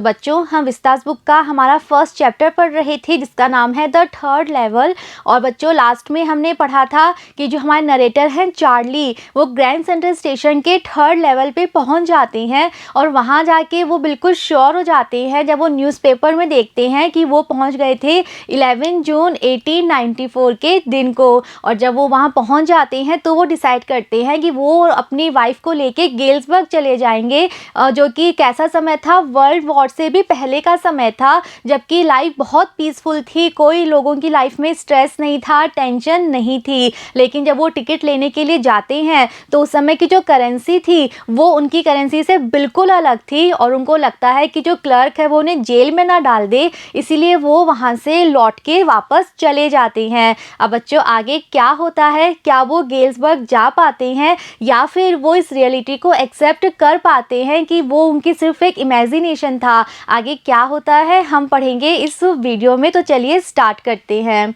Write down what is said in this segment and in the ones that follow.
बच्चों, हम Vistas book का हमारा फर्स्ट चैप्टर पढ़ रहे थे जिसका नाम है द थर्ड लेवल। और बच्चों, लास्ट में हमने पढ़ा था कि जो हमारे नरेटर हैं चार्ली, वो ग्रैंड सेंट्रल स्टेशन के थर्ड लेवल पे पहुंच जाते हैं और वहां जाके वो बिल्कुल श्योर हो जाते हैं जब वो न्यूज़पेपर में देखते हैं कि वो पहुंच गए थे 11 जून 1894 के दिन को। और जब वो वहां पहुंच जाते हैं तो वो डिसाइड करते हैं कि वो अपनी वाइफ को लेके गेल्सबर्ग चले जाएंगे, जो कि कैसा समय था, वर्ल्ड वॉर से भी पहले का समय था, जबकि लाइफ बहुत पीसफुल थी, कोई लोगों की लाइफ में स्ट्रेस नहीं था, टेंशन नहीं थी। लेकिन जब वो टिकट लेने के लिए जाते हैं तो उस समय की जो करेंसी थी वो उनकी करेंसी से बिल्कुल अलग थी और उनको लगता है कि जो क्लर्क है वो उन्हें जेल में ना डाल दे, इसीलिए वो वहाँ से लौट के वापस चले जाते हैं। अब बच्चों, आगे क्या होता है? क्या वो गेल्सबर्ग जा पाते हैं या फिर वो इस रियलिटी को एक्सेप्ट कर पाते हैं कि वो उनकी सिर्फ एक इमेजिनेशन था? आगे क्या होता है हम पढ़ेंगे इस वीडियो में, तो चलिए स्टार्ट करते हैं।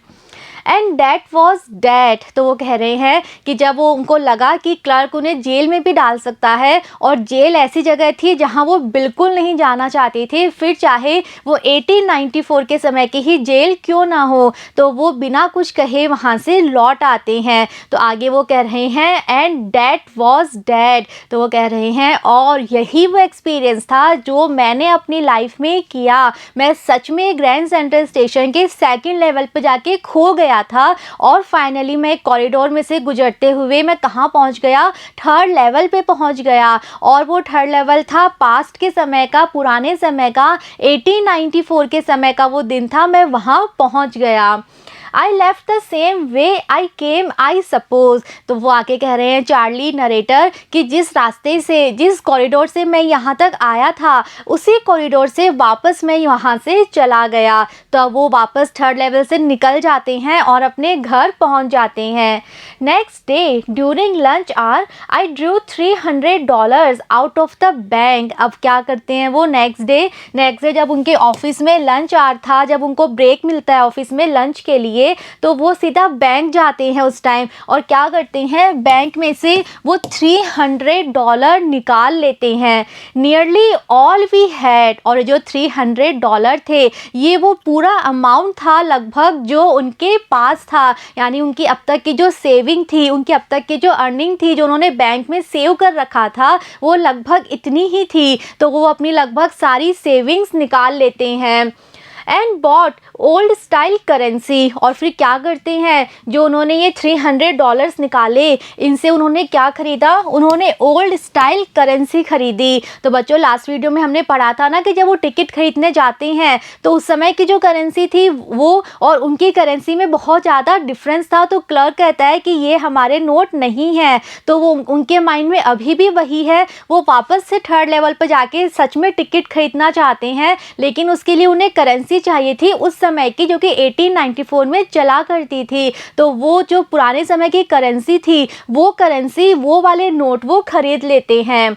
एंड डैट वॉज डैट, तो वो कह रहे हैं कि जब वो उनको लगा कि क्लर्क उन्हें जेल में भी डाल सकता है, और जेल ऐसी जगह थी जहां वो बिल्कुल नहीं जाना चाहते थे, फिर चाहे वो 1894 के समय की ही जेल क्यों ना हो, तो वो बिना कुछ कहे वहां से लौट आते हैं। तो आगे वो कह रहे हैं एंड डैट वॉज डैट, तो वो कह रहे हैं और यही वो एक्सपीरियंस था जो मैंने अपनी लाइफ में किया। मैं सच में ग्रैंड सेंट्रल स्टेशन के सेकंड लेवल पर जाके खो गया था और फाइनली मैं कॉरिडोर में से गुजरते हुए मैं कहाँ पहुँच गया? थर्ड लेवल पे पहुँच गया। और वो थर्ड लेवल था पास्ट के समय का, पुराने समय का, 1894 के समय का वो दिन था, मैं वहाँ पहुँच गया। I left the same way I came, I suppose, तो वो आके कह रहे हैं चार्ली नरेटर कि जिस रास्ते से, जिस कॉरिडोर से मैं यहाँ तक आया था, उसी कॉरिडोर से वापस मैं वहाँ से चला गया। तो अब वो वापस थर्ड लेवल से निकल जाते हैं और अपने घर पहुँच जाते हैं। Next day during lunch hour I drew $300 out of the bank. अब क्या करते हैं वो? नेक्स्ट डे जब उनके ऑफिस में लंच आवर था, जब उनको ब्रेक मिलता है ऑफिस में लंच के लिए, तो वो सीधा बैंक जाते हैं उस टाइम और क्या करते हैं? बैंक में से वो $300 निकाल लेते हैं। नियरली ऑल वी हैड, और जो $300 थे ये वो पूरा अमाउंट था लगभग जो उनके पास था, यानी उनकी अब तक की जो सेविंग थी, उनकी अब तक की जो अर्निंग थी, जो उन्होंने बैंक में सेव कर रखा था, वो लगभग इतनी ही थी। तो वो अपनी लगभग सारी सेविंग्स निकाल लेते हैं। And bought old style currency, और फिर क्या करते हैं? जो उन्होंने ये $300 निकाले, इनसे उन्होंने क्या खरीदा? उन्होंने ओल्ड स्टाइल करेंसी खरीदी। तो बच्चों, लास्ट वीडियो में हमने पढ़ा था ना कि जब वो टिकट खरीदने जाते हैं तो उस समय की जो करेंसी थी वो और उनकी करेंसी में बहुत ज़्यादा डिफरेंस था। तो क्लर्क कहता है कि ये हमारे नोट नहीं है। तो वो उनके माइंड में अभी भी वही है, वो वापस से थर्ड लेवल पर जाके सच में टिकट खरीदना चाहते हैं, लेकिन उसके लिए उन्हें करेंसी चाहिए थी उस समय की, जो कि 1894 में चला करती थी। तो वो जो पुराने समय की करेंसी थी, वो करेंसी, वो वाले नोट वो खरीद लेते हैं।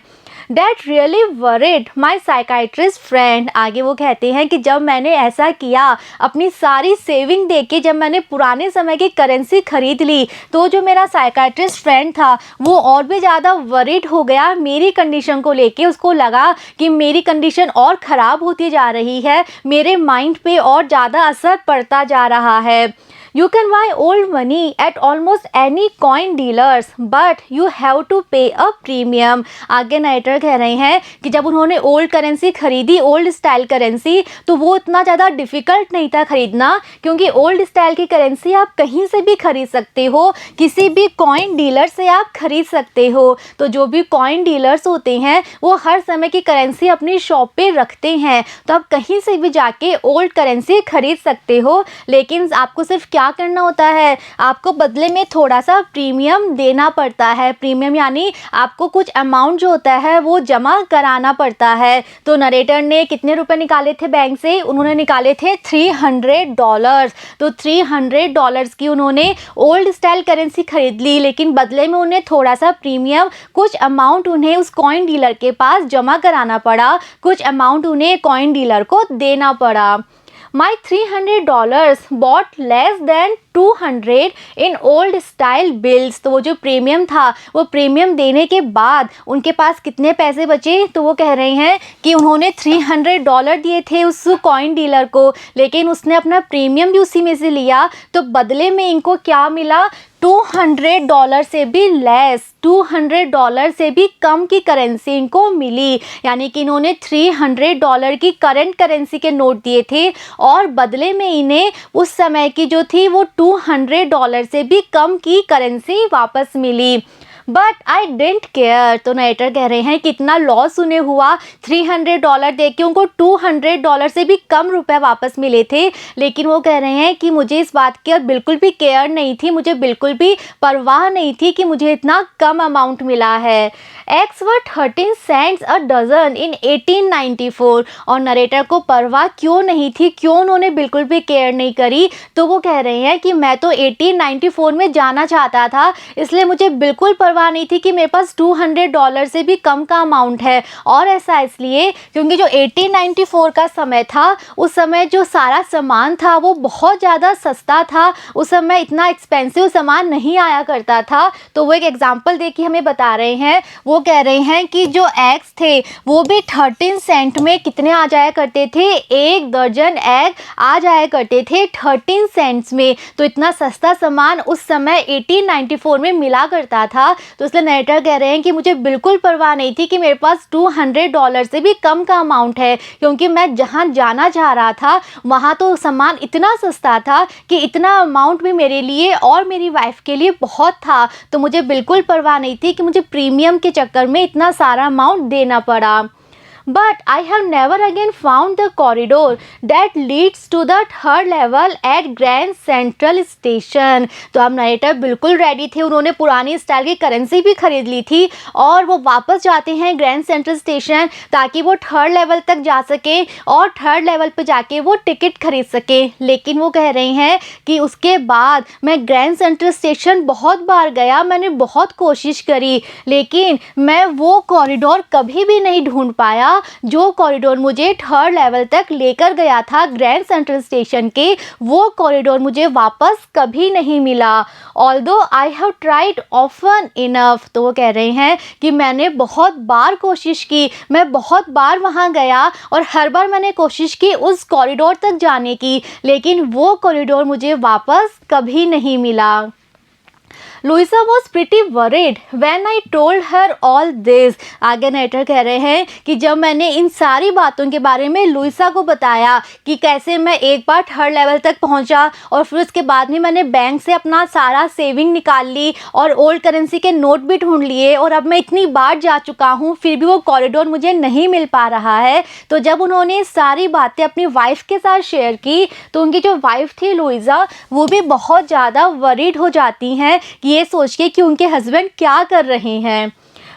That really worried my psychiatrist friend, आगे वो कहते हैं कि जब मैंने ऐसा किया, अपनी सारी सेविंग देके जब मैंने पुराने समय की करेंसी खरीद ली, तो जो मेरा साइकाइट्रिस्ट फ्रेंड था वो और भी ज़्यादा वरीड हो गया मेरी कंडीशन को लेके। उसको लगा कि मेरी कंडीशन और ख़राब होती जा रही है, मेरे माइंड पे और ज़्यादा असर पड़ता जा रहा है। You can buy old money at almost any coin dealers, but you have to pay a premium. आगे नाइटर कह रहे हैं कि जब उन्होंने ओल्ड करेंसी खरीदी, ओल्ड स्टाइल करेंसी, तो वो इतना ज़्यादा डिफ़िकल्ट नहीं था खरीदना, क्योंकि ओल्ड स्टाइल की करेंसी आप कहीं से भी खरीद सकते हो, किसी भी कॉइन डीलर से आप खरीद सकते हो। तो जो भी कॉइन डीलर्स होते हैं वो हर समय की करेंसी अपनी शॉप पे रखते हैं, तो आप कहीं से भी जाके ओल्ड करेंसी खरीद सकते हो। लेकिन आपको सिर्फ क्या करना होता है? आपको बदले में थोड़ा सा प्रीमियम देना पड़ता है। प्रीमियम यानी आपको कुछ अमाउंट जो होता है वो जमा कराना पड़ता है। तो नरेटर ने कितने रुपए निकाले थे बैंक से? उन्होंने निकाले थे $300। तो $300 की उन्होंने ओल्ड स्टाइल करेंसी खरीद ली, लेकिन बदले में उन्हें थोड़ा सा प्रीमियम, कुछ अमाउंट उन्हें उस कॉइन डीलर के पास जमा कराना पड़ा, कुछ अमाउंट उन्हें कॉइन डीलर को देना पड़ा। My $300 bought less than 200 in old style bills. तो वो जो प्रीमियम था, वो प्रीमियम देने के बाद उनके पास कितने पैसे बचे, तो वो कह रहे हैं कि उन्होंने $300 दिए थे उस कॉइन डीलर को, लेकिन उसने अपना प्रीमियम भी उसी में से लिया, तो बदले में इनको क्या मिला, $200 से भी लेस, $200 से भी कम की करेंसी इनको मिली। यानी कि इन्होंने $300 की करंट करेंसी के नोट दिए थे और बदले में इन्हें उस समय की जो थी वो $200 से भी कम की करेंसी वापस मिली। But I don't care. तो नरेटर कह रहे हैं कितना लॉस उन्हें हुआ, $300 दे के उनको $200 से भी कम रुपए वापस मिले थे, लेकिन वो कह रहे हैं कि मुझे इस बात की बिल्कुल भी केयर नहीं थी, मुझे बिल्कुल भी परवाह नहीं थी कि मुझे इतना कम अमाउंट मिला है। Eggs were 13 cents a dozen in 1894। और नरेटर को परवाह क्यों नहीं थी, क्यों उन्होंने बिल्कुल भी केयर नहीं करी, तो वो कह रहे हैं कि मैं तो 1894 में जाना चाहता था, इसलिए मुझे बिल्कुल परवाह नहीं थी कि मेरे पास $200 से भी कम का अमाउंट है। और ऐसा इसलिए क्योंकि जो 1894 का समय था, उस समय जो सारा सामान था वो बहुत ज़्यादा सस्ता था, उस समय इतना एक्सपेंसिव सामान नहीं आया करता था। तो वो एक एग्जाम्पल दे के हमें बता रहे हैं, वो कह रहे हैं कि जो एग्स थे वो भी 13 सेंट में कितने आ जाया करते थे, एक दर्जन एग आ जाया करते थे 13 सेंट्स में। तो इतना सस्ता सामान उस समय 1894 में मिला करता था। तो इसलिए नरेटर कह रहे हैं कि मुझे बिल्कुल परवाह नहीं थी कि मेरे पास $200 से भी कम का अमाउंट है, क्योंकि मैं जहाँ जाना चाह रहा था वहाँ तो सामान इतना सस्ता था कि इतना अमाउंट भी मेरे लिए और मेरी वाइफ के लिए बहुत था। तो मुझे बिल्कुल परवाह नहीं थी कि मुझे प्रीमियम के चक्कर में इतना सारा अमाउंट देना पड़ा। But I have never again found the corridor that leads to the third level at Grand Central Station। तो अब नरेटर बिल्कुल रेडी थे, उन्होंने पुरानी स्टाइल की करेंसी भी खरीद ली थी और वो वापस जाते हैं ग्रैंड सेंट्रल स्टेशन ताकि वो थर्ड लेवल तक जा सके और थर्ड लेवल पे जाके वो टिकट खरीद सके। लेकिन वो कह रहे हैं कि उसके बाद मैं ग्रैंड सेंट्रल स्टेशन बहुत बार गया, मैंने बहुत कोशिश करी, लेकिन मैं वो कॉरिडोर कभी भी नहीं ढूंढ पाया जो कॉरिडोर मुझे थर्ड लेवल तक लेकर गया था ग्रैंड सेंट्रल स्टेशन के। वो कॉरिडोर मुझे वापस कभी नहीं मिला। Although I have tried often enough. तो वो कह रहे हैं कि मैंने बहुत बार कोशिश की, मैं बहुत बार वहाँ गया और हर बार मैंने कोशिश की उस कॉरिडोर तक जाने की, लेकिन वो कॉरिडोर मुझे वापस कभी नहीं मिला। Louisa was pretty worried when I told her all this. आगे नरेटर कह रहे हैं कि जब मैंने इन सारी बातों के बारे में लुइसा को बताया कि कैसे मैं एक बार थर्ड लेवल तक पहुंचा और फिर उसके बाद में मैंने बैंक से अपना सारा सेविंग निकाल ली और ओल्ड करेंसी के नोट भी ढूंढ लिए और अब मैं इतनी बार जा चुका हूं, फिर भी वो कॉरिडोर मुझे नहीं मिल पा रहा है। तो जब उन्होंने सारी बातें अपनी वाइफ के साथ शेयर की तो उनकी जो वाइफ थी लुइसा, वो भी बहुत ज़्यादा वरीड हो जाती हैं ये सोच के कि उनके हस्बैंड क्या कर रहे हैं।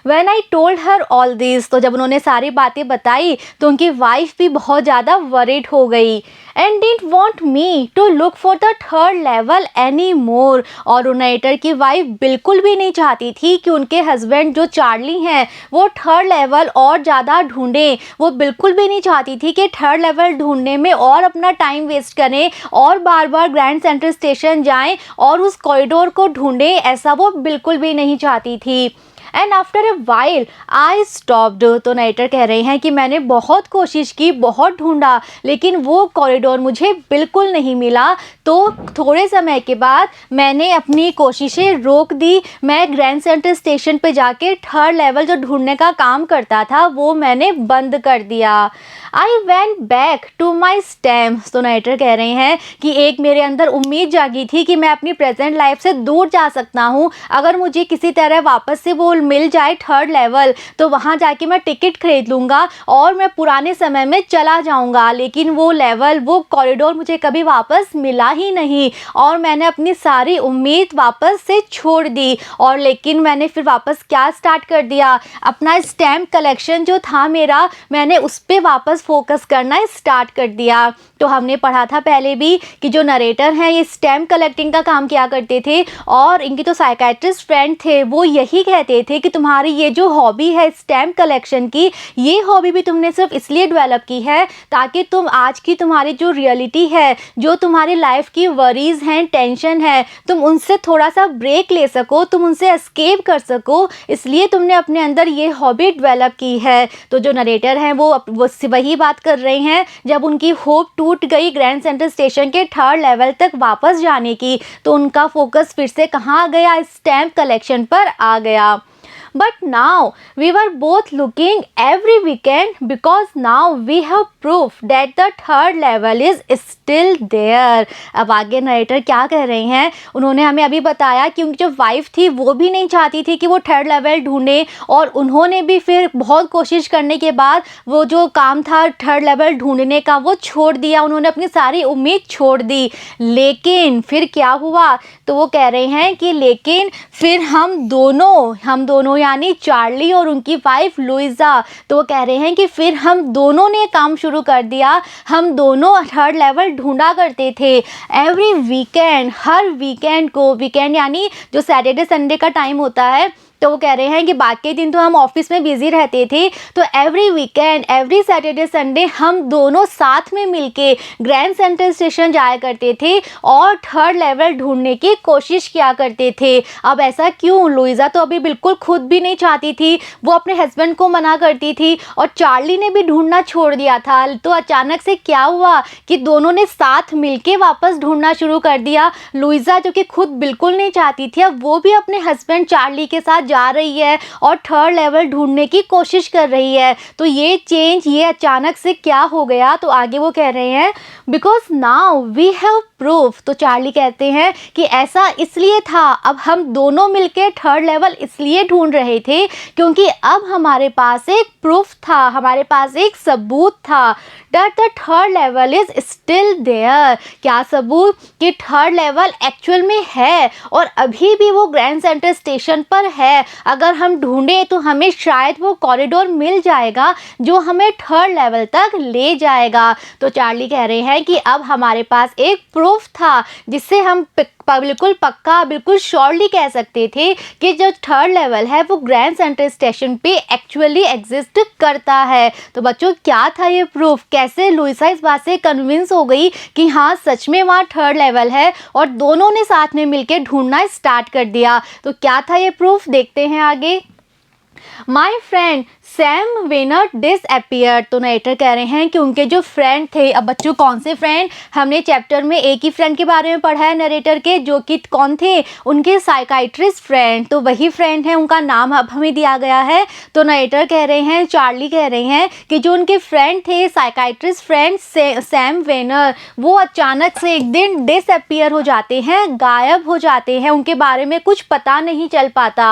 When I told her all this, तो जब उन्होंने सारी बातें बताई तो उनकी वाइफ भी बहुत ज़्यादा वरीड हो गई। And didn't want me to look for the third level anymore। और नरेटर की वाइफ बिल्कुल भी नहीं चाहती थी कि उनके हस्बैंड जो चार्ली हैं वो थर्ड लेवल और ज़्यादा ढूंढें। वो बिल्कुल भी नहीं चाहती थी कि थर्ड लेवल ढूंढने में और अपना टाइम वेस्ट करें और बार बार ग्रैंड सेंट्रल स्टेशन जाएं और उस कॉरिडोर को ढूंढें, ऐसा वो बिल्कुल भी नहीं चाहती थी। And after a while I stopped. तो नरेटर कह रहे हैं कि मैंने बहुत कोशिश की, बहुत ढूंढा, लेकिन वो कॉरिडोर मुझे बिल्कुल नहीं मिला। तो थोड़े समय के बाद मैंने अपनी कोशिशें रोक दी। मैं ग्रैंड सेंट्रल स्टेशन पे जाके थर्ड लेवल जो ढूंढने का काम करता था वो मैंने बंद कर दिया। I went back to my stamp. तो नरेटर कह रहे हैं कि एक मेरे अंदर उम्मीद जागी थी कि मैं अपनी प्रेजेंट लाइफ से दूर जा सकता हूँ। अगर मुझे किसी तरह वापस से वो मिल जाए थर्ड लेवल तो वहाँ जाके मैं टिकट खरीद लूँगा और मैं पुराने समय में चला जाऊँगा। लेकिन वो लेवल, वो कॉरिडोर मुझे कभी वापस मिला ही नहीं और मैंने अपनी सारी उम्मीद वापस से छोड़ दी। और लेकिन मैंने फिर वापस क्या स्टार्ट कर दिया, अपना स्टैम्प कलेक्शन जो था मेरा, मैंने उस पर वापस फोकस करना स्टार्ट कर दिया। तो हमने पढ़ा था पहले भी कि जो नरेटर हैं ये स्टैम्प कलेक्टिंग का काम किया करते थे और इनके तो साइकेट्रिस्ट फ्रेंड थे वो यही कहते थे कि तुम्हारी ये जो हॉबी है स्टैम्प कलेक्शन की, ये हॉबी भी तुमने सिर्फ इसलिए डेवलप की है ताकि तुम आज की तुम्हारी जो रियलिटी है, जो तुम्हारी लाइफ की वरीज हैं, टेंशन है, तुम उनसे थोड़ा सा ब्रेक ले सको, तुम उनसे एस्केप कर सको, इसलिए तुमने अपने अंदर ये हॉबी डेवलप की है। तो जो नरेटर हैं वो वही बात कर रहे हैं, जब उनकी होप टूट गई ग्रैंड सेंट्रल स्टेशन के 3rd लेवल तक वापस जाने की, तो उनका फोकस फिर से कहाँ आ गया, स्टैम्प कलेक्शन पर आ गया। But now we were both looking every weekend because now we have proof that the 3rd level is still there। अब आगे नरेटर क्या कह रहे हैं, उन्होंने हमें अभी बताया कि उनकी जो वाइफ थी वो भी नहीं चाहती थी कि वो 3rd लेवल ढूंढे, और उन्होंने भी फिर बहुत कोशिश करने के बाद वो जो काम था 3rd लेवल ढूंढने का वो छोड़ दिया, उन्होंने अपनी सारी उम्मीद छोड़ दी। लेकिन फिर क्या हुआ, तो वो कह रहे हैं कि लेकिन फिर हम दोनों यानी चार्ली और उनकी वाइफ लुइजा, तो वो कह रहे हैं कि फिर हम दोनों ने काम शुरू कर दिया। हम दोनों 3rd लेवल ढूंढा करते थे एवरी वीकेंड, हर वीकेंड को, वीकेंड यानी जो सैटरडे संडे का टाइम होता है, तो वो कह रहे हैं कि बाकी दिन तो हम ऑफिस में बिजी रहते थे, तो every weekend, every Saturday Sunday हम दोनों साथ में मिलके ग्रैंड सेंट्रल स्टेशन जाया करते थे और 3rd लेवल ढूंढने की कोशिश किया करते थे। अब ऐसा क्यों, लुइजा तो अभी बिल्कुल खुद भी नहीं चाहती थी, वो अपने हस्बैंड को मना करती थी और चार्ली ने भी ढूंढना छोड़ दिया था। तो अचानक से क्या हुआ कि दोनों ने साथ मिलके वापस ढूंढना शुरू कर दिया। लुइजा जो कि खुद बिल्कुल नहीं चाहती थी, अब वो भी अपने हस्बैंड चार्ली के साथ जा रही है और 3rd लेवल ढूंढने की कोशिश कर रही है। तो ये चेंज, ये अचानक से क्या हो गया, तो आगे वो कह रहे हैं because now we have proof. तो चार्ली कहते हैं कि ऐसा इसलिए था, अब हम दोनों मिलकर 3rd लेवल इसलिए ढूंढ रहे थे क्योंकि अब हमारे पास एक प्रूफ था, हमारे पास एक सबूत था that the 3rd level is still there। क्या सबूत, कि 3rd लेवल एक्चुअल में है और अभी भी वो ग्रैंड सेंट्रल स्टेशन पर है। अगर हम ढूंढे तो हमें शायद वो कॉरिडोर मिल जाएगा जो हमें 3rd लेवल तक ले जाएगा। तो चार्ली कह रहे हैं कि अब हमारे पास एक प्रूफ था जिससे हम बिल्कुल पक्का, बिल्कुल श्योरली कह सकते थे कि जो 3rd लेवल है वो ग्रैंड सेंट्रल स्टेशन पे एक्चुअली एग्जिस्ट करता है। तो बच्चों क्या था ये प्रूफ, कैसे लुइसा इस बात से कन्विंस हो गई कि हाँ सच में वहाँ 3rd लेवल है और दोनों ने साथ में मिलकर ढूंढना स्टार्ट कर दिया। तो क्या था ये प्रूफ, देखते हैं आगे। My friend Sam Vanern disappeared. तो नरेटर कह रहे हैं कि उनके जो फ्रेंड थे, अब बच्चों कौन से फ्रेंड, हमने चैप्टर में एक ही फ्रेंड के बारे में पढ़ा है नरेटर के, जो कि कौन थे, उनके साइकाइट्रिस्ट फ्रेंड। तो वही फ्रेंड है, उनका नाम अब हमें दिया गया है। तो नरेटर कह रहे हैं, चार्ली कह रहे हैं कि जो उनके फ्रेंड थे, साइकाइट्रिस्ट फ्रेंड सैम वेनर, वो अचानक से एक दिन डिसअपीयर हो जाते हैं, गायब हो जाते हैं, उनके बारे में कुछ पता नहीं चल पाता।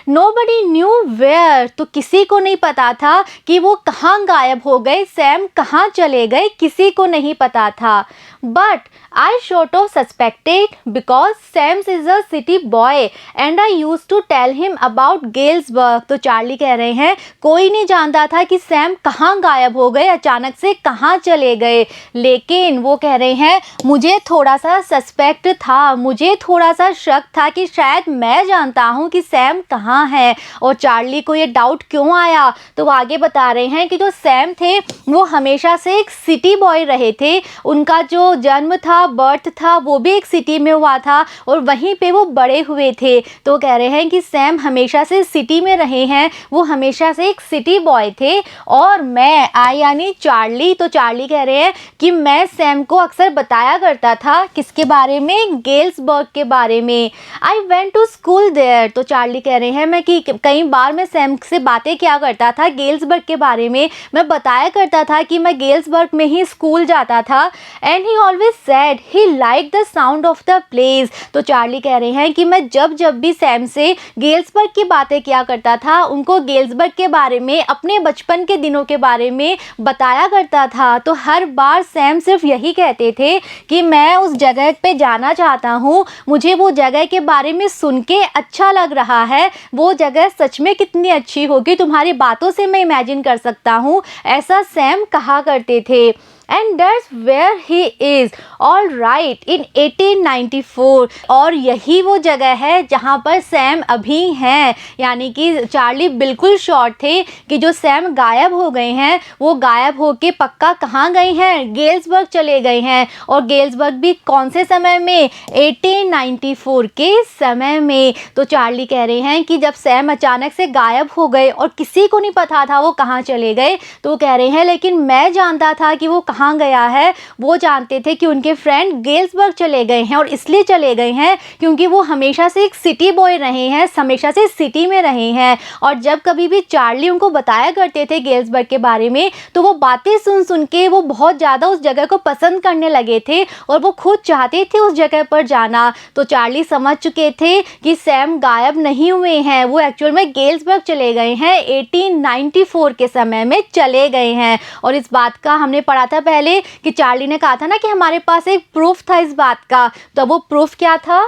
नोबडी न्यू वेयर, तो किसी को नहीं पता था कि वो कहाँ गायब हो गए, सैम कहाँ चले गए, किसी को नहीं पता था। But I sort of suspected because Sam is a city boy and I used to tell him about Galesburg। तो चार्ली कह रहे हैं कोई नहीं जानता था कि सैम कहाँ गायब हो गए, अचानक से कहाँ चले गए, लेकिन वो कह रहे हैं मुझे थोड़ा सा सस्पेक्ट था, मुझे थोड़ा सा शक था कि शायद मैं जानता हूँ कि सैम कहाँ है। और चार्ली को ये डाउट क्यों आया, तो वो आगे बता रहे हैं कि जो सैम थे वो हमेशा से एक सिटी बॉय रहे थे, उनका जो जन्म था, बर्थ था, वो भी एक सिटी में हुआ था और वहीं पे वो बड़े हुए थे। तो कह रहे हैं कि सैम हमेशा से सिटी में रहे हैं, वो हमेशा से एक सिटी बॉय थे। और मैं आई यानी चार्ली, तो चार्ली कह रहे हैं कि मैं सैम को अक्सर बताया करता था किसके बारे में, गेल्सबर्ग के बारे में। I went to school there. तो चार्ली कह रहे हैं मैं कि कई बार मैं सैम से बातें किया करता था गेल्सबर्ग के बारे में, मैं बताया करता था कि मैं गेल्सबर्ग में ही स्कूल जाता था। And he always said he like the sound of the place. तो चार्ली कह रहे हैं कि मैं जब भी सैम से गेल्सबर्ग की बातें किया करता था, उनको गेल्सबर्ग के बारे में, अपने बचपन के दिनों के बारे में बताया करता था, तो हर बार सैम सिर्फ यही कहते थे कि मैं उस जगह पे जाना चाहता हूँ, मुझे वो जगह के बारे में सुन के अच्छा लग रहा है, वो जगह सच में कितनी अच्छी होगी, तुम्हारी बातों से मैं इमेजिन कर सकता हूँ, ऐसा सैम कहा करते थे। And that's where he is all right in 1894। और यही वो जगह है जहाँ पर सैम अभी हैं, यानी कि चार्ली बिल्कुल श्योर थे कि जो सैम गायब हो गए हैं वो गायब होके पक्का कहाँ गए हैं, गेल्सबर्ग चले गए हैं। और गेल्सबर्ग भी कौन से समय में, 1894 के समय में। तो चार्ली कह रहे हैं कि जब सैम अचानक से गायब हो गए और किसी को नहीं पता था वो कहाँ चले गए, तो वो कह रहे हैं लेकिन मैं जानता था कि वो कहाँ गया है। वो जानते थे कि उनके फ्रेंड गेल्सबर्ग चले गए हैं, और इसलिए चले गए हैं क्योंकि वो हमेशा से एक सिटी बॉय रहे हैं, हमेशा से सिटी में रहे हैं। और जब कभी भी चार्ली उनको बताया करते थे गेल्सबर्ग के बारे में, तो वो बातें सुन सुन के वो बहुत ज़्यादा उस जगह को पसंद करने लगे थे और वो खुद चाहते थे उस जगह पर जाना। तो चार्ली समझ चुके थे कि सैम गायब नहीं हुए हैं, वो एक्चुअल में गेल्सबर्ग चले गए हैं, 1894 के समय में चले गए हैं। और इस बात का हमने पढ़ा था पहले कि चार्ली ने कहा था ना कि हमारे पास एक प्रूफ था इस बात का। तो वो प्रूफ क्या था?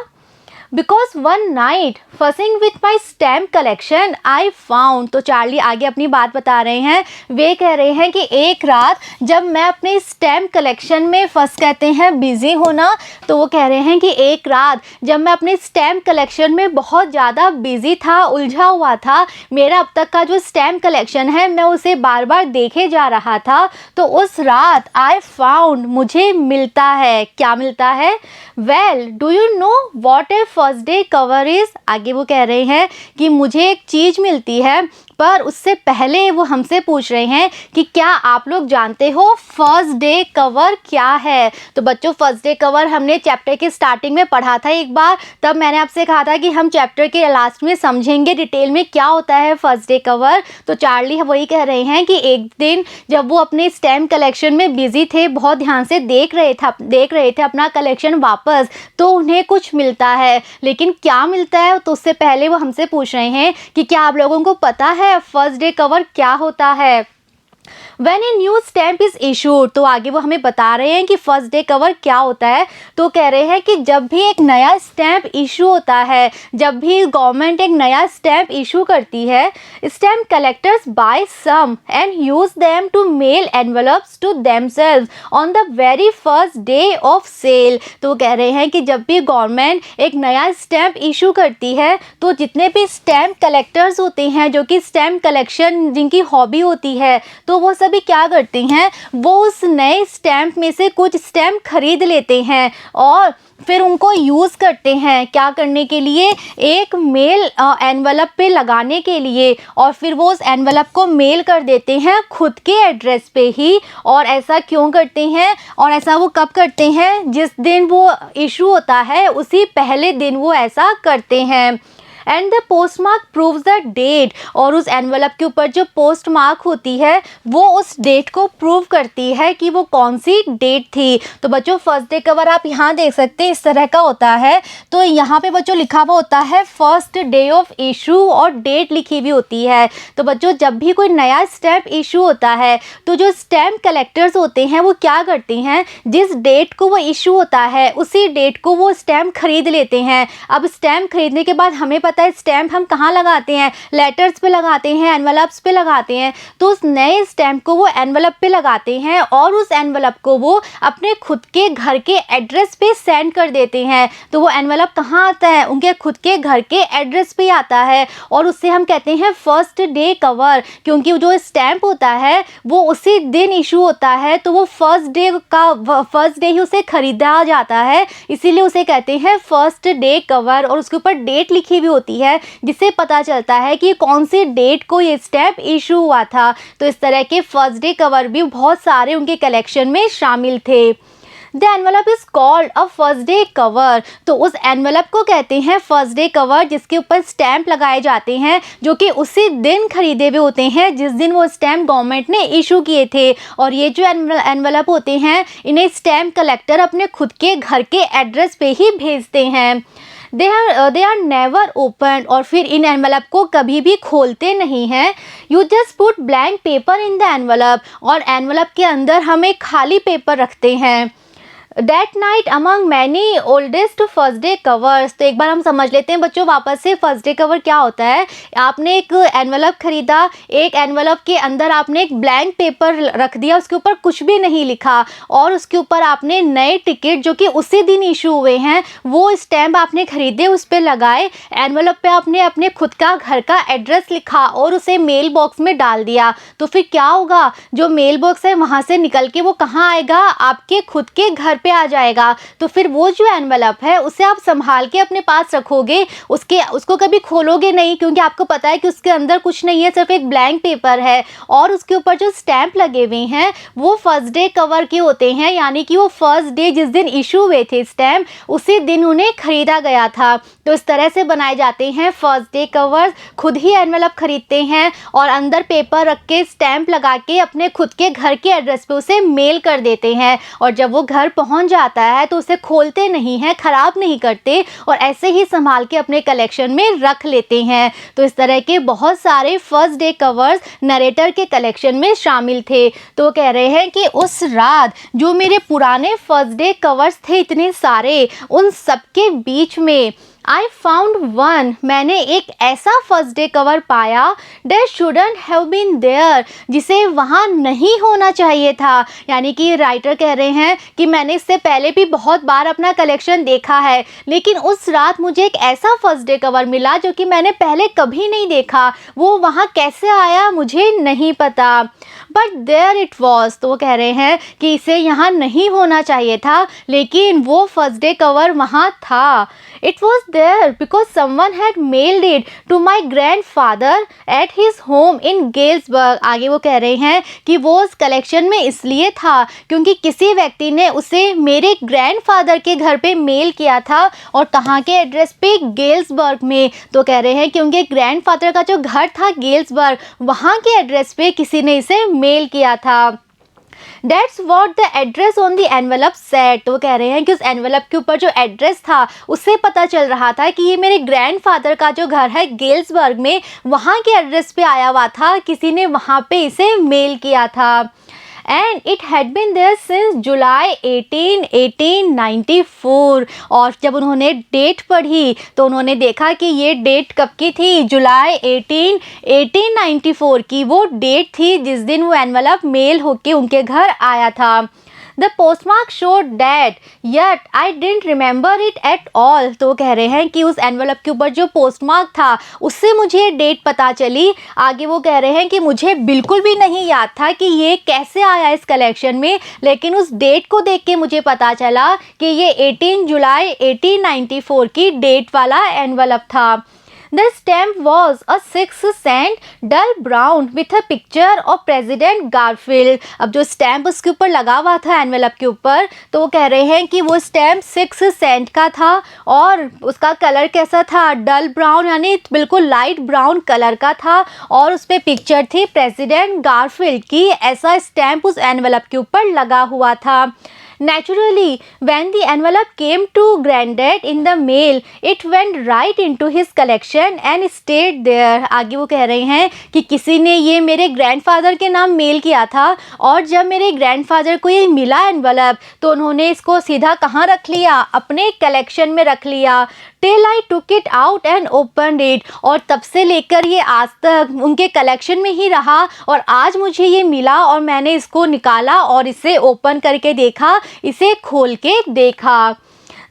Because one night fussing with my stamp collection I found. तो चार्ली आगे अपनी बात बता रहे हैं। वे कह रहे हैं कि एक रात जब मैं अपने स्टैम्प कलेक्शन में फंस, कहते हैं बिजी होना, तो वो कह रहे हैं कि एक रात जब मैं अपने स्टैम्प कलेक्शन में बहुत ज़्यादा बिजी था, उलझा हुआ था, मेरा अब तक का जो स्टैम्प कलेक्शन है मैं उसे बार बार देखे जा रहा था, तो उस रात आई फाउंड, मुझे मिलता है। क्या मिलता है? Well do you know what A first day cover is. आगे वो कह रहे हैं कि मुझे एक चीज़ मिलती है, पर उससे पहले वो हमसे पूछ रहे हैं कि क्या आप लोग जानते हो फर्स्ट डे कवर क्या है। तो बच्चों, फर्स्ट डे कवर हमने चैप्टर के स्टार्टिंग में पढ़ा था एक बार, तब मैंने आपसे कहा था कि हम चैप्टर के लास्ट में समझेंगे डिटेल में क्या होता है फर्स्ट डे कवर। तो चार्ली वही कह रहे हैं कि एक दिन जब वो अपने स्टैम्प कलेक्शन में बिजी थे, बहुत ध्यान से देख रहे थे अपना कलेक्शन वापस, तो उन्हें कुछ मिलता है। लेकिन क्या मिलता है, तो उससे पहले वो हमसे पूछ रहे हैं कि क्या आप लोगों को पता है फर्स्ट डे कवर क्या होता है। When a new stamp is issued, तो आगे वो हमें बता रहे हैं कि फर्स्ट डे कवर क्या होता है। तो कह रहे हैं कि जब भी एक नया स्टैम्प इशू होता है, जब भी गवर्नमेंट एक नया स्टैम्प इशू करती है, stamp collectors buy some and use them to mail envelopes to themselves on the very first day of sale. तो कह रहे हैं कि जब भी गवर्नमेंट एक नया स्टैम्प इशू करती है, तो जितने भी स्टैम्प कलेक्टर्स होते हैं, जो कि स्टैम्प कलेक्शन जिनकी हॉबी होती है, तो वो सभी क्या करते हैं, वो उस नए स्टैम्प में से कुछ स्टैम्प खरीद लेते हैं और फिर उनको यूज़ करते हैं। क्या करने के लिए? एक मेल एनवलप पे लगाने के लिए, और फिर वो उस एनवलप को मेल कर देते हैं खुद के एड्रेस पे ही। और ऐसा क्यों करते हैं, और ऐसा वो कब करते हैं? जिस दिन वो इशू होता है उसी पहले दिन वो ऐसा करते हैं। And the postmark proves the date, और उस एनवलप के ऊपर जो पोस्ट मार्क होती है वो उस डेट को प्रूव करती है कि वो कौन सी डेट थी। तो बच्चों, फर्स्ट डे कवर आप यहाँ देख सकते हैं, इस तरह का होता है। तो यहाँ पे बच्चों लिखा हुआ होता है फर्स्ट डे ऑफ इशू, और डेट लिखी हुई होती है। तो बच्चों, जब भी कोई नया स्टैम्प इशू होता है, तो जो स्टैम्प कलेक्टर्स होते हैं वो क्या करते हैं, जिस डेट को वो इशू होता है उसी डेट को वो स्टैम्प खरीद लेते हैं। अब स्टैम्प खरीदने के बाद हमें पता है स्टैम्प हम कहाँ लगाते हैं, लेटर्स पे लगाते हैं, एनवलप्स पे लगाते हैं। तो उस नए स्टैम्प को वो एनवलप पे लगाते हैं और उस एनवलप को वो अपने खुद के घर के एड्रेस पे सेंड कर देते हैं। तो वो एनवलप कहाँ आता है, उनके खुद के घर के एड्रेस पे आता है, और उससे हम कहते हैं फर्स्ट डे कवर, क्योंकि जो स्टैम्प होता है वो उसी दिन इशू होता है, तो वो फर्स्ट डे ही उसे खरीदा जाता है, इसीलिए उसे कहते हैं फर्स्ट डे कवर। और उसके ऊपर डेट लिखी हुई होती है, जिससे पता चलता है कि कौन सी डेट को ये स्टैम्प इशू हुआ था। तो इस तरह के फर्स्ट डे कवर भी बहुत सारे उनके कलेक्शन में शामिल थे। The envelope is called a first day cover, तो उस एनवलप को कहते हैं फर्स्ट डे कवर, जिसके ऊपर स्टैम्प लगाए जाते हैं जो कि उसी दिन खरीदे हुए होते हैं जिस दिन वो स्टैम्प गवर्नमेंट ने इशू किए थे। और ये जो एनवलप होते हैं, इन्हें स्टैम्प कलेक्टर अपने खुद के घर के एड्रेस पे ही भेजते हैं। दे आर नेवर ओपन, और फिर इन एनवलप को कभी भी खोलते नहीं हैं। You just put blank paper in the envelope, और एनवलप के अंदर हम एक खाली पेपर रखते हैं। That night among many oldest first day covers, तो एक बार हम समझ लेते हैं बच्चों वापस से फर्स्ट डे कवर क्या होता है। आपने एक एनवलप खरीदा, एक एनवलप के अंदर आपने एक ब्लैंक पेपर रख दिया, उसके ऊपर कुछ भी नहीं लिखा और उसके ऊपर आपने नए टिकट जो कि उसी दिन इशू हुए हैं वो स्टैम्प आपने खरीदे, उस पर लगाए। एनवलप पे आपने अपने खुद का घर का एड्रेस लिखा और उसे मेल बॉक्स में डाल दिया। तो फिर क्या होगा, जो मेल बॉक्स है वहाँ से निकल के वो कहाँ आएगा, आपके खुद के घर पे आ जाएगा। तो फिर वो जो एनवलप है उसे आप संभाल के अपने पास रखोगे, उसको कभी खोलोगे नहीं, क्योंकि आपको पता है कि उसके अंदर कुछ नहीं है, सिर्फ एक ब्लैंक पेपर है। और उसके ऊपर जो स्टैंप लगे हुए हैं वो फर्स्ट डे कवर के होते हैं, यानी कि वो फर्स्ट डे जिस दिन इशू हुए थे स्टैंप उसी दिन उन्हें खरीदा गया था। तो इस तरह से बनाए जाते हैं फर्स्ट डे कवर्स। खुद ही एनवलप खरीदते हैं और अंदर पेपर रख के स्टैंप लगा के अपने खुद के घर के एड्रेस पे उसे मेल कर देते हैं, और जब वो घर पहुंच जाता है तो उसे खोलते नहीं हैं, ख़राब नहीं करते और ऐसे ही संभाल के अपने कलेक्शन में रख लेते हैं। तो इस तरह के बहुत सारे फर्स्ट डे कवर्स नरेटर के कलेक्शन में शामिल थे। तो कह रहे हैं कि उस रात जो मेरे पुराने फर्स्ट डे कवर्स थे इतने सारे, उन सबके बीच में आई फाउंड वन, मैंने एक ऐसा फर्स्ट डे कवर पाया that shouldn't have been there, जिसे वहाँ नहीं होना चाहिए था। यानी कि राइटर कह रहे हैं कि मैंने इससे पहले भी बहुत बार अपना कलेक्शन देखा है, लेकिन उस रात मुझे एक ऐसा फर्स्ट डे कवर मिला जो कि मैंने पहले कभी नहीं देखा। वो वहाँ कैसे आया मुझे नहीं पता, बट देयर इट वॉज। तो वो कह रहे हैं कि इसे यहाँ नहीं होना चाहिए था, लेकिन वो फर्स्ट डे कवर वहाँ था। It was there because someone had mailed it to my grandfather at his home in Galesburg। आगे वो कह रहे हैं कि वो उस कलेक्शन में इसलिए था क्योंकि किसी व्यक्ति ने उसे मेरे ग्रैंडफादर के घर पे मेल किया था, और कहाँ के एड्रेस पे, गेल्सबर्ग में। तो कह रहे हैं क्योंकि ग्रैंडफादर का जो घर था गेल्सबर्ग, वहाँ के एड्रेस पे किसी ने इसे मेल किया था। That's what the address on the envelope said। तो कह रहे हैं कि उस एनवलप के ऊपर जो एड्रेस था उससे पता चल रहा था कि ये मेरे ग्रैंडफादर का जो घर है गेल्सबर्ग में, वहाँ के एड्रेस पे आया हुआ था, किसी ने वहाँ पे इसे मेल किया था। And it had been there since July 1894। और जब उन्होंने डेट पढ़ी तो उन्होंने देखा कि ये डेट कब की थी, जुलाई 1894 की वो डेट थी जिस दिन वो एनवलप मेल होके उनके घर आया था। The postmark showed that, yet I didn't remember it at all। तो कह रहे हैं कि उस एनवलप के ऊपर जो पोस्टमार्क था उससे मुझे डेट पता चली। आगे वो कह रहे हैं कि मुझे बिल्कुल भी नहीं याद था कि ये कैसे आया इस कलेक्शन में, लेकिन उस डेट को देख के मुझे पता चला कि ये 18 जुलाई 1894 की डेट वाला एनवलप था। The stamp was a 6 cent dull brown with a picture of President Garfield। अब जो स्टैम्प उसके ऊपर लगा हुआ था एनवेलप के ऊपर, तो वो कह रहे हैं कि वो स्टैम्प 6 सेंट का था और उसका कलर कैसा था, डल ब्राउन, यानी बिल्कुल लाइट ब्राउन कलर का था, और उस पर पिक्चर थी प्रेसिडेंट गारफील्ड की। ऐसा स्टैम्प उस एनवेलप के ऊपर लगा हुआ था। Naturally, when the envelope came to Granddad in the mail, it went right into his collection and stayed there। आगे वो कह रहे हैं कि किसी ने ये मेरे ग्रैंडफादर के नाम मेल किया था, और जब मेरे ग्रैंडफादर को ये मिला एनवलप तो उन्होंने इसको सीधा कहाँ रख लिया, अपने कलेक्शन में रख लिया। Till I took it out and opened it। और तब से लेकर ये आज तक उनके कलेक्शन में ही रहा, और आज मुझे ये मिला और मैंने इसको निकाला और इसे ओपन करके देखा, इसे खोल के देखा।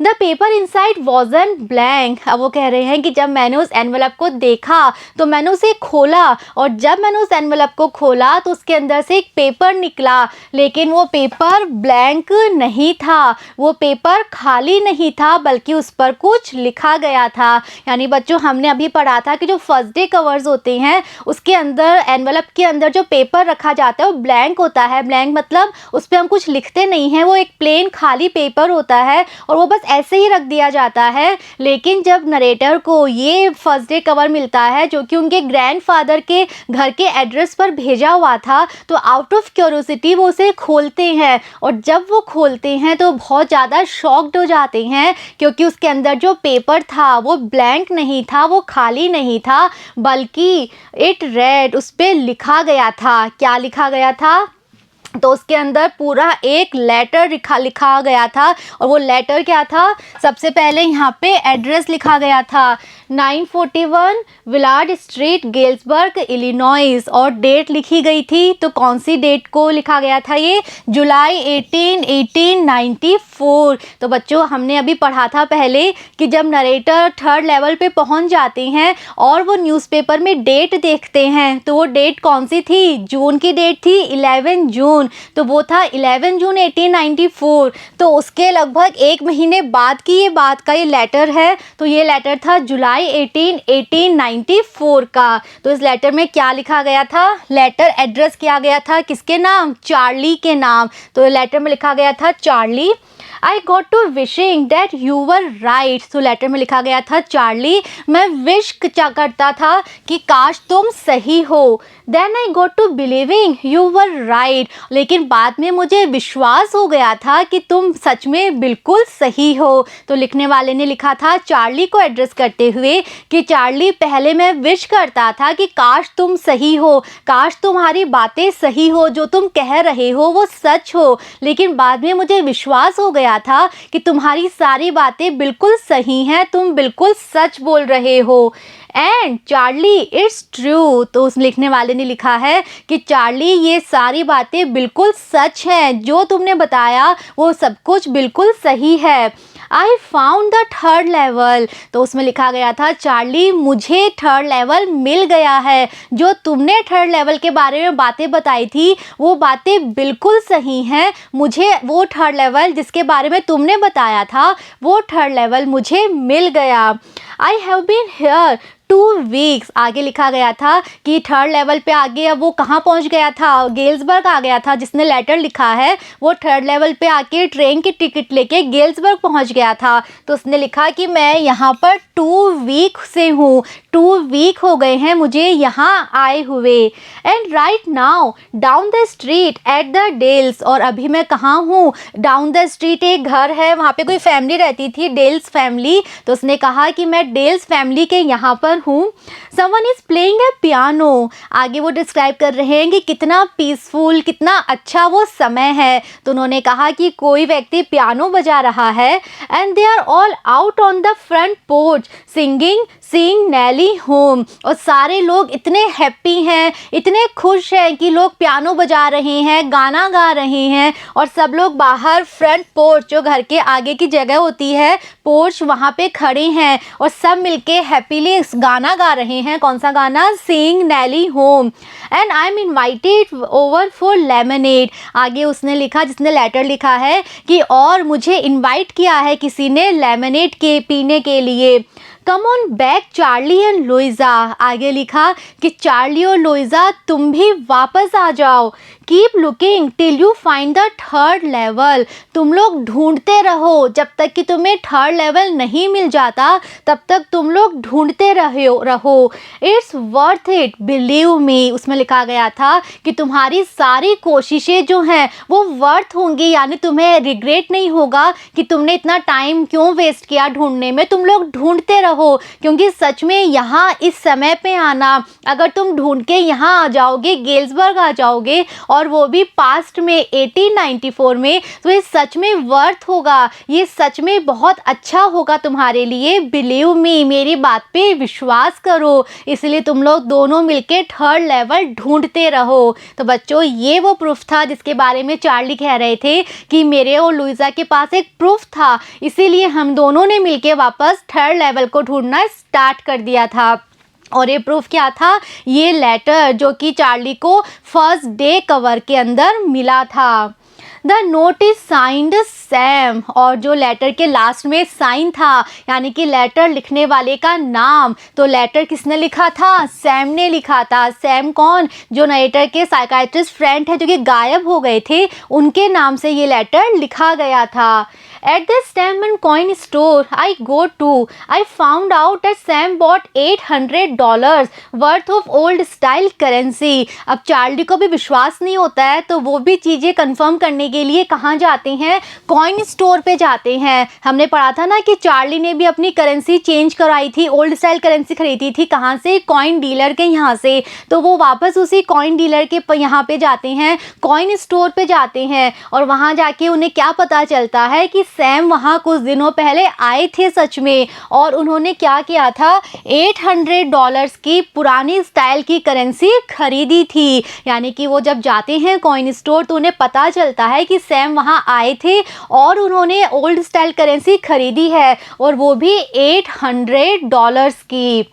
The paper inside वॉजन blank. अब वो कह रहे हैं कि जब मैंने उस एनवलप को देखा तो मैंने उसे खोला, और जब मैंने उस एनवलप को खोला तो उसके अंदर से एक पेपर निकला, लेकिन वो पेपर ब्लैंक नहीं था, वो पेपर खाली नहीं था, बल्कि उस पर कुछ लिखा गया था। यानी बच्चों हमने अभी पढ़ा था कि जो फर्स्ट डे कवर्स होते हैं उसके अंदर, एनवलप के अंदर जो पेपर रखा जाता है वो ब्लैंक होता है। ब्लैंक मतलब उस पर हम कुछ लिखते नहीं हैं, वो एक प्लेन खाली पेपर होता है और वो बस ऐसे ही रख दिया जाता है। लेकिन जब नरेटर को ये फर्स्ट डे कवर मिलता है जो कि उनके ग्रैंडफादर के घर के एड्रेस पर भेजा हुआ था, तो आउट ऑफ क्यूरियोसिटी वो उसे खोलते हैं, और जब वो खोलते हैं तो बहुत ज़्यादा शॉक्ड हो जाते हैं, क्योंकि उसके अंदर जो पेपर था वो ब्लैंक नहीं था, वो खाली नहीं था, बल्कि इट रेड, उस पर लिखा गया था। क्या लिखा गया था? तो उसके अंदर पूरा एक लेटर लिखा गया था। और वो लेटर क्या था, सबसे पहले यहाँ पे एड्रेस लिखा गया था 941 विलार्ड स्ट्रीट, गेल्सबर्ग, इलिनॉइस, और डेट लिखी गई थी। तो कौन सी डेट को लिखा गया था, ये जुलाई 1894। तो बच्चों हमने अभी पढ़ा था पहले कि जब नरेटर थर्ड लेवल पे पहुंच जाते हैं और वो न्यूज़पेपर में डेट देखते हैं, तो वो डेट कौन सी थी, जून की डेट थी, 11 जून। तो वो था 11 जून 1894। तो उसके लगभग एक महीने बाद की ये बात का ये लेटर है। तो ये लेटर था जुलाई 1894 का। तो इस लेटर में क्या लिखा गया था, लेटर एड्रेस किया गया था किसके नाम, चार्ली के नाम। तो लेटर में लिखा गया था Charlie, I got to wishing that you were right. तो लेटर में लिखा गया था चार्ली, मैं विश करता था कि काश तुम सही हो। Then I got to believing you were right, लेकिन बाद में मुझे विश्वास हो गया था कि तुम सच में बिल्कुल सही हो। तो लिखने वाले ने लिखा था चार्ली को एड्रेस करते हुए कि चार्ली, पहले मैं विश करता था कि काश तुम सही हो, काश तुम्हारी बातें सही हो, जो तुम कह रहे हो वो सच हो, लेकिन बाद में मुझे विश्वास हो गया था कि तुम्हारी सारी बातें बिल्कुल सही हैं, तुम बिल्कुल सच बोल रहे हो। And Charlie it's true. तो उस लिखने वाले ने लिखा है कि चार्ली, ये सारी बातें बिल्कुल सच हैं, जो तुमने बताया वो सब कुछ बिल्कुल सही है। I found the third level. तो उसमें लिखा गया था चार्ली, मुझे थर्ड लेवल मिल गया है, जो तुमने थर्ड लेवल के बारे में बातें बताई थी वो बातें बिल्कुल सही हैं। मुझे वो थर्ड लेवल जिसके बारे में तुमने बताया था वो थर्ड लेवल मुझे मिल गया। I have been here 2 weeks. आगे लिखा गया था कि थर्ड लेवल पे आगे अब वो कहाँ पहुँच गया था, गेल्सबर्ग आ गया था। जिसने लेटर लिखा है वो थर्ड लेवल पे आके ट्रेन की टिकट लेके गेल्सबर्ग पहुँच गया था। तो उसने लिखा कि मैं यहाँ पर 2 वीक से हूँ, 2 वीक हो गए हैं मुझे यहाँ आए हुए। And right now down the street at the Dells. और अभी मैं कहाँ हूँ, डाउन द स्ट्रीट एक घर है, वहाँ पे कोई फैमिली रहती थी, डेल्स फैमिली। तो उसने कहा कि मैं डेल्स फैमिली के यहाँ पर हूँ। Someone is playing a piano. आगे वो डिस्क्राइब कर रहे हैं कि कितना पीसफुल, कितना अच्छा वो समय है। तो उन्होंने कहा कि कोई व्यक्ति पियानो बजा रहा है। And they are all out on the front porch singing seeing Nellie home. और सारे लोग इतने हैप्पी हैं, इतने खुश हैं कि लोग पियानो बजा रहे हैं, गाना गा रहे हैं, और सब लोग बाहर फ्रंट पोर्च, जो घर के आगे की जगह होती है पोर्च, वहाँ पे खड़े हैं और सब मिलके हैप्पीली गाना गा रहे हैं। कौन सा गाना, seeing Nellie home. And I am invited over for lemonade. आगे उसने लिखा, जिसने लेटर लिखा है कि और मुझे इनवाइट किया है किसी ने लेमनेड के पीने के लिए। Come on back Charlie and Luisa. आगे लिखा कि चार्ली और लुइजा तुम भी वापस आ जाओ। Keep looking till you find the third level. तुम लोग ढूंढते रहो जब तक कि तुम्हें थर्ड लेवल नहीं मिल जाता, तब तक तुम लोग ढूंढते रहो। It's worth it believe me. उसमें लिखा गया था कि तुम्हारी सारी कोशिशें जो हैं वो वर्थ होंगी, यानी तुम्हें रिग्रेट नहीं होगा कि तुमने इतना टाइम क्यों वेस्ट किया ढूंढने में। तुम लोग ढूंढते रहो, क्योंकि सच में यहाँ इस समय पे आना, अगर तुम ढूंढ के यहाँ आ जाओगे, गेल्सबर्ग आ जाओगे, और वो भी पास्ट में 1894 में, तो ये सच में वर्थ होगा, ये सच में बहुत अच्छा होगा तुम्हारे लिए। बिलीव मी, मेरी बात पे विश्वास करो। इसलिए तुम लोग दोनों मिलके थर्ड लेवल ढूंढते रहो। तो बच्चों, ये वो प्रूफ था जिसके बारे में चार्ली कह रहे थे कि मेरे और लुइजा के पास एक प्रूफ था, इसीलिए हम दोनों ने मिलके वापस थर्ड लेवल को ढूंढना स्टार्ट कर दिया था। और ये प्रूफ क्या था, ये लेटर जो कि चार्ली को फर्स्ट डे कवर के अंदर मिला था। The note is signed Sam. और जो लेटर के लास्ट में साइन था, यानी कि लेटर लिखने वाले का नाम, तो लेटर किसने लिखा था, सैम ने लिखा था। सैम कौन, जो नरेटर के साइकाइट्रिस्ट फ्रेंड है जो कि गायब हो गए थे, उनके नाम से ये लेटर लिखा गया था। At the stamp and coin store I go to, I found out that Sam bought $800 worth of old style currency. अब चार्ली को भी विश्वास नहीं होता है, तो वो भी चीज़ें कंफर्म करने के लिए कहाँ जाते हैं, कॉइन स्टोर पे जाते हैं। हमने पढ़ा था ना कि चार्ली ने भी अपनी करेंसी चेंज कराई थी, ओल्ड स्टाइल करेंसी खरीदी थी, कहाँ से, कॉइन डीलर के यहाँ से। तो वो वापस उसी कॉइन डीलर के यहाँ पे जाते हैं, कॉइन स्टोर पे जाते हैं और वहाँ जाके उन्हें क्या पता चलता है कि सैम वहाँ कुछ दिनों पहले आए थे सच में, और उन्होंने क्या किया था, $800 की पुरानी स्टाइल की करेंसी खरीदी थी। यानी कि वो जब जाते हैं कॉइन स्टोर तो उन्हें पता चलता है कि सैम वहाँ आए थे और उन्होंने ओल्ड स्टाइल करेंसी खरीदी है, और वो भी $800 की।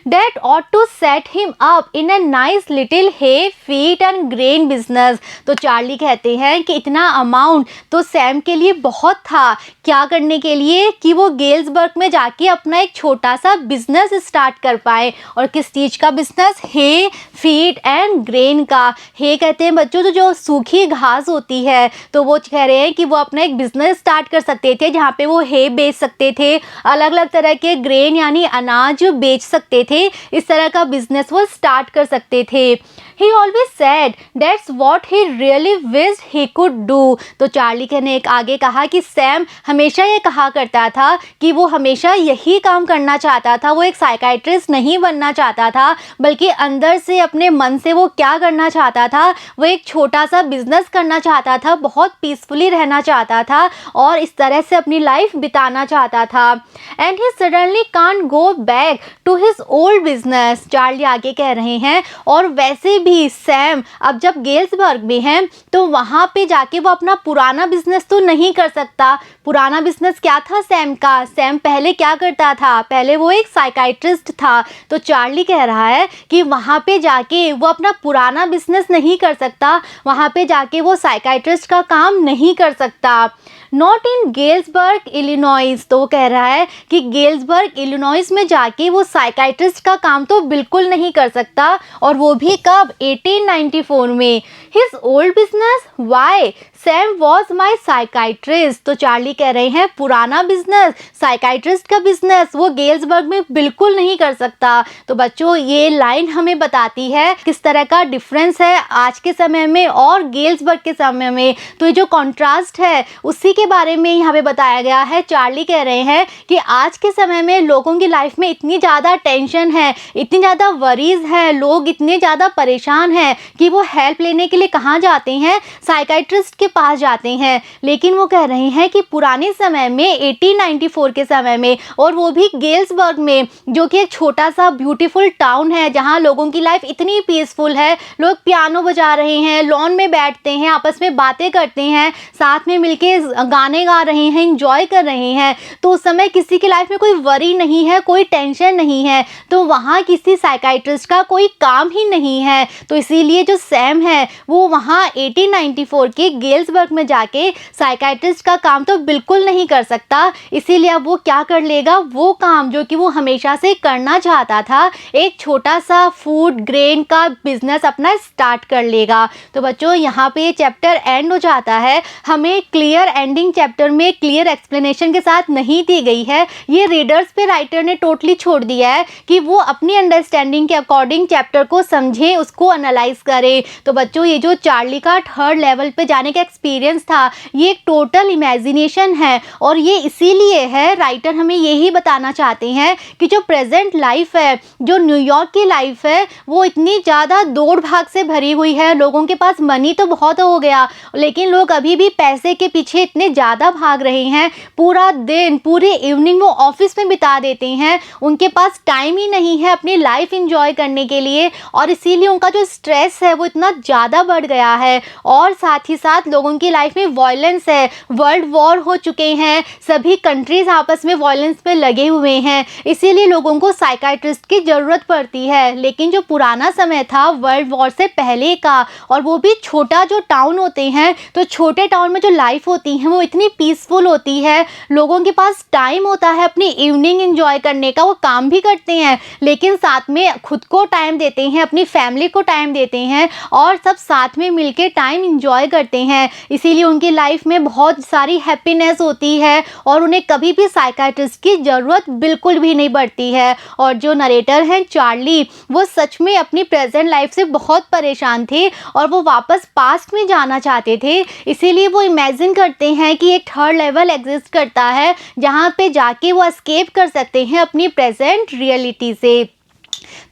That ought to set him up in a nice little hay, wheat and grain business। तो चार्ली कहते हैं कि इतना अमाउंट तो सैम के लिए बहुत था, क्या करने के लिए, कि वो गेल्सबर्ग में जाके अपना एक छोटा सा बिजनेस स्टार्ट कर पाए। और किस चीज़ का business, hay, feed and grain का। हे कहते हैं बच्चों जो सूखी घास होती है, तो वो कह रहे हैं कि वो अपना एक बिजनेस स्टार्ट कर सकते थे जहाँ पे वो हे बेच सकते थे, अलग अलग तरह के ग्रेन यानी अनाज बेच सकते थे। इस तरह का बिजनेस वो स्टार्ट कर सकते थे। He always said that's what he really wished he could do। तो चार्ली ने एक आगे कहा कि सैम हमेशा ये कहा करता था कि वो हमेशा यही काम करना चाहता था, वो एक साइकाइट्रिस्ट नहीं बनना चाहता था, बल्कि अंदर से अपने मन से वो क्या करना चाहता था, वो एक छोटा सा बिजनेस करना चाहता था, बहुत पीसफुली रहना चाहता था और इस तरह से अपनी लाइफ बिताना चाहता था। And he suddenly can't go back to his old business. Charlie आगे कह रहे हैं, और वैसे भी सैम अब जब गेल्सबर्ग में है तो वहाँ पे जाके वो अपना पुराना बिजनेस तो नहीं कर सकता। पुराना बिजनेस क्या था सैम का, सैम पहले क्या करता था, पहले वो एक साइकाइट्रिस्ट था। तो चार्ली कह रहा है कि वहाँ पे जाके वो अपना पुराना बिजनेस नहीं कर सकता, वहाँ पे जाके वो साइकाइट्रिस्ट का काम नहीं कर सकता। Not in Galesburg Illinois. तो वो कह रहा है कि गेल्सबर्ग इलिनॉइस में जाके वो साइकाइट्रिस्ट का काम तो बिल्कुल नहीं कर सकता, और वो भी कब, 1894 में। His old business, why, Sam was my psychiatrist. तो चार्ली कह रहे हैं पुराना बिजनेस, साइकाइट्रिस्ट का बिजनेस वो गेल्सबर्ग में बिल्कुल नहीं कर सकता। तो बच्चों ये लाइन हमें बताती है किस तरह का डिफरेंस है आज के समय में और गेल्सबर्ग के समय में। तो ये जो कॉन्ट्रास्ट है उसी के बारे में यहाँ पे बताया गया है। चार्ली कह रहे हैं कि आज के समय में लोगों की लाइफ में इतनी ज़्यादा टेंशन है, इतनी ज़्यादा वरीज है, लोग इतने ज़्यादा परेशान हैं कि वो हेल्प लेने के लिए कहाँ जाते हैं, साइकाइट्रिस्ट के पास जाते हैं। लेकिन वो कह रहे हैं कि पुराने समय में 1894 के समय में, और वो भी गेल्सबर्ग में, जो कि एक छोटा सा ब्यूटीफुल टाउन है जहाँ लोगों की लाइफ इतनी पीसफुल है, लोग पियानो बजा रहे हैं, लॉन में बैठते हैं, आपस में बातें करते हैं, साथ में मिलके गाने गा रहे हैं, एंजॉय कर रहे हैं। तो उस समय किसी की लाइफ में कोई वरी नहीं है, कोई टेंशन नहीं है, तो वहाँ किसी साइकाइट्रिस्ट का कोई काम ही नहीं है। तो इसीलिए जो सैम है वो वहाँ 1894 के गेल्सबर्ग में जाके साइकाइट्रिस्ट का काम तो बिल्कुल नहीं कर सकता। इसीलिए अब वो क्या कर लेगा, वो काम जो कि वो हमेशा से करना चाहता था, एक छोटा सा फूड ग्रेन का बिजनेस अपना स्टार्ट कर लेगा। तो बच्चों यहाँ पे ये चैप्टर एंड हो जाता है। हमें क्लियर एंडिंग चैप्टर में क्लियर एक्सप्लेनेशन के साथ नहीं दी गई है, ये रीडर्स पे राइटर ने टोटली छोड़ दिया है कि वो अपनी अंडरस्टैंडिंग के अकॉर्डिंग चैप्टर को समझें, उसको एनालाइज करें। तो बच्चों ये जो चार्ली का थर्ड लेवल पे जाने का एक्सपीरियंस था, ये एक टोटल इमेजिनेशन है, और ये इसीलिए है, राइटर हमें यही बताना चाहते हैं कि जो प्रेजेंट लाइफ है, जो न्यूयॉर्क की लाइफ है, वो इतनी ज़्यादा दौड़ भाग से भरी हुई है। लोगों के पास मनी तो बहुत हो गया, लेकिन लोग अभी भी पैसे के पीछे इतने ज़्यादा भाग रहे हैं, पूरा दिन पूरी इवनिंग वो ऑफिस में बिता देते हैं, उनके पास टाइम ही नहीं है अपनी लाइफ इंजॉय करने के लिए, और इसीलिए उनका जो स्ट्रेस है वो इतना ज़्यादा बढ़ गया है। और साथ ही साथ लोगों की लाइफ में वॉयलेंस है, वर्ल्ड वॉर हो चुके हैं, सभी कंट्रीज आपस में वॉयलेंस पे लगे हुए हैं, इसीलिए लोगों को साइकाइट्रिस्ट की ज़रूरत पड़ती है। लेकिन जो पुराना समय था वर्ल्ड वॉर से पहले का, और वो भी छोटा जो टाउन होते हैं, तो छोटे टाउन में जो लाइफ होती है वो इतनी पीसफुल होती है, लोगों के पास टाइम होता है अपनी इवनिंग एंजॉय करने का, वो काम भी करते हैं लेकिन साथ में खुद को टाइम देते हैं, अपनी फैमिली को टाइम देते हैं और सब साथ में मिलके टाइम इंजॉय करते हैं, इसीलिए उनकी लाइफ में बहुत सारी हैप्पीनेस होती है और उन्हें कभी भी साइकाइट्रिस्ट की ज़रूरत बिल्कुल भी नहीं पड़ती है। और जो नरेटर हैं चार्ली, वो सच में अपनी प्रेजेंट लाइफ से बहुत परेशान थे और वो वापस पास्ट में जाना चाहते थे, इसीलिए वो इमेजिन करते हैं कि एक थर्ड लेवल एग्जिस्ट करता है जहाँ पे जाके वो एस्केप कर सकते हैं अपनी प्रेजेंट रियलिटी से।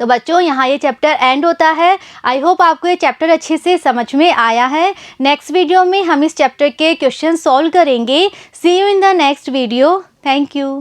तो बच्चों, यहाँ ये चैप्टर एंड होता है। आई होप आपको ये चैप्टर अच्छे से समझ में आया है। नेक्स्ट वीडियो में हम इस चैप्टर के क्वेश्चन सॉल्व करेंगे। See you in the next video. Thank you.